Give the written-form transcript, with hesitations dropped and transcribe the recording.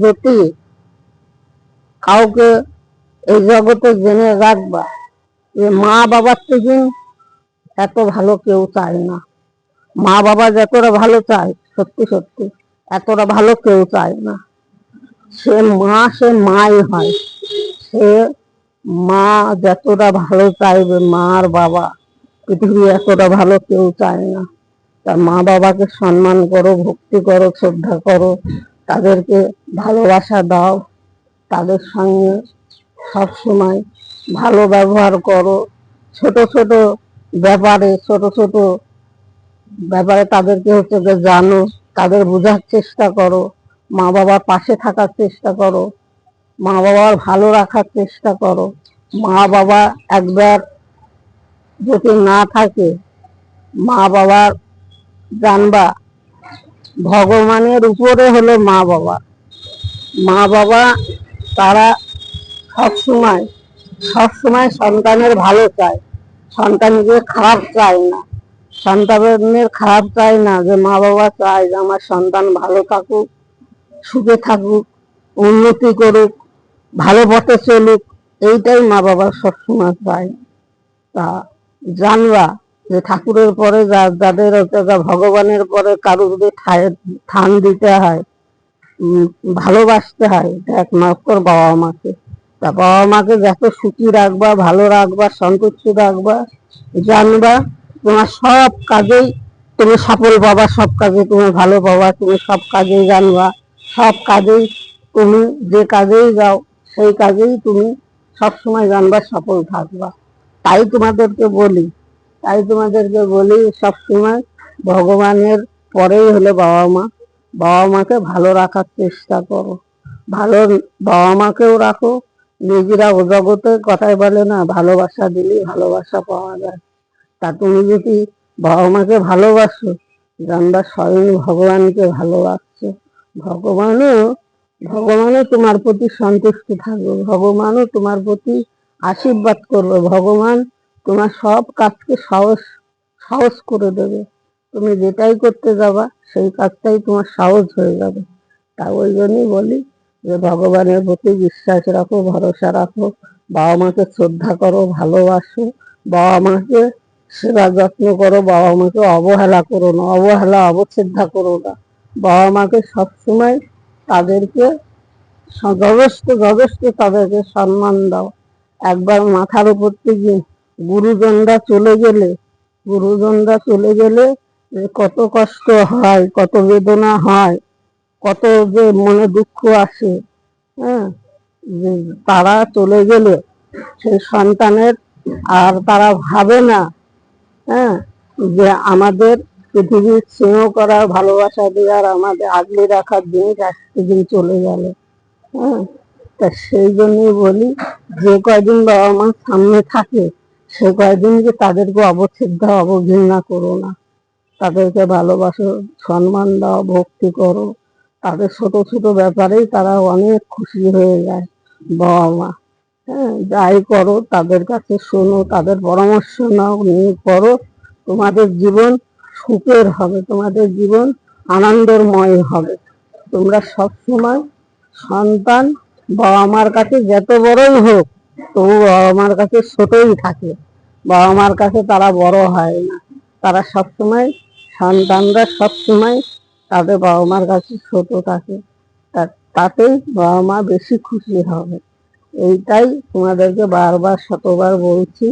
যদি কাউকে এই জগতে জেনে রাখবা যে মা বাবার থেকে এত ভালো কেউ চায় না। মা বাবা যতটা ভালো চায়, সত্যি সত্যি এতটা ভালো কেউ চায় না। সে মাই হয়। সে মা যতটা ভালো চাইবে, মার বাবা পৃথিবী এতটা ভালো কেউ চায় না। তা মা বাবাকে সম্মান করো, ভক্তি করো, শ্রদ্ধা করো, তাদেরকে ভালোবাসা দাও, তাদের সঙ্গে সবসময় ভালো ব্যবহার করো। ছোট ছোট ব্যাপারে তাদেরকে জানো, তাদের বোঝার চেষ্টা করো, মা বাবার পাশে থাকার চেষ্টা করো, মা বাবার ভালো রাখার চেষ্টা করো। মা বাবা একবার যদি না থাকে, মা বাবার জানবা ভগবানের উপরে হলো মা বাবা। মা বাবা তারা সবসময় সন্তানের ভালো চায়, সন্তানকে খারাপ চায় না। সন্তানের খারাপ চায় না, যে মা বাবা চায় যে আমার সন্তান ভালো থাকুক, সুখে থাকুক, উন্নতি করুক, ভালো পথে চলুক, এইটাই মা বাবা সবসময় চায়। তা জানবা যে ঠাকুরের পরে যাদের ভগবানের পরে কারো যদি থান দিতে হয়, ভালোবাসতে হয়, একমাত্র বাবা মাকে। তা বাবা মাকে যত সুখী রাখবা, ভালো রাখবা, সন্তুষ্টি রাখবা, জানবা তোমার সব কাজেই তুমি সফল পাবা, সব কাজে তুমি ভালো পাবা, তুমি সব কাজেই জানবা, সব কাজেই তুমি যে কাজেই যাও সেই কাজেই তুমি সবসময় জানবা সফল থাকবা। তাই তোমাদেরকে বলি সবসময় ভগবানের পরেই হলো বাবা মা। বাবা মাকে ভালো রাখার চেষ্টা করো, ভালো বাবা মাকেও রাখো, নিজেরা ও জগতে কথায় বলে না, ভালোবাসা দিলে ভালোবাসা পাওয়া যায়। তা তুমি যদি বাবা মাকে ভালোবাসো, জানবা স্বয়ং ভগবানকে ভালোবাসছো। ভগবানও তোমার প্রতি সন্তুষ্ট থাকবে, ভগবানও তোমার প্রতি আশীর্বাদ করবে, ভগবান তোমার সব কাজকে সহজ করে দেবে। তুমি যেটাই করতে যাবা সেই কাজটাই তোমার সহজ হয়ে যাবে। তা ওই জন্যই বলি যে ভগবানের প্রতি বিশ্বাস রাখো, ভরসা রাখো, বাবা মাকে শ্রদ্ধা করো, ভালোবাসো, বাবা মাকে সেবা যত্ন করো, বাবা মাকে অবহেলা করো না, অবচ্ছেদা করো না। বাবা মাকে সবসময় তাদেরকে যথেষ্ট তাদেরকে সম্মান দাও। একবার মাথার উপর থেকে গুরুজনরা চলে গেলে কত কষ্ট হয়, কত বেদনা হয়, কত যে মনে দুঃখ আসে। হ্যাঁ, তারা চলে গেলে সেই সন্তানের আর তারা ভাবে না, হ্যাঁ, যে আমাদের পৃথিবীর স্নেহ করার, ভালোবাসা দেওয়ার, আমাদের আগলে রাখার দিন একদিন চলে গেল। হ্যাঁ, তা সেই জন্যই বলি যে কয়দিন বাবা মা সামনে থাকে সে কয়দিনকে তাদেরকে অবচ্ছেদ্য অবঘৃণা করো না। তাদেরকে ভালোবাসো, সম্মান দাও, ভক্তি করো। তাদের ছোট ছোট ব্যাপারেই তারা অনেক খুশি হয়ে যায় বাবা মা। হ্যাঁ, যাই করো তাদের কাছে শোনো, তাদের পরামর্শ নাও, নিয়ে করো। তোমাদের জীবন সুখের হবে, তোমাদের জীবন আনন্দময় হবে। তোমরা সবসময় সন্তান বাবা মার কাছে যত বড়ই হোক, তবু বাবা মার কাছে ছোটই থাকে, বাবা মার কাছে তারা বড় হয় না। তারা সন্তানরা সবসময় তাদের বাবা মার কাছে ছোট থাকে। তাতেই বাবা মা বেশি খুশি হবে। এইটাই তোমাদেরকে বারবার শতবার বলছি।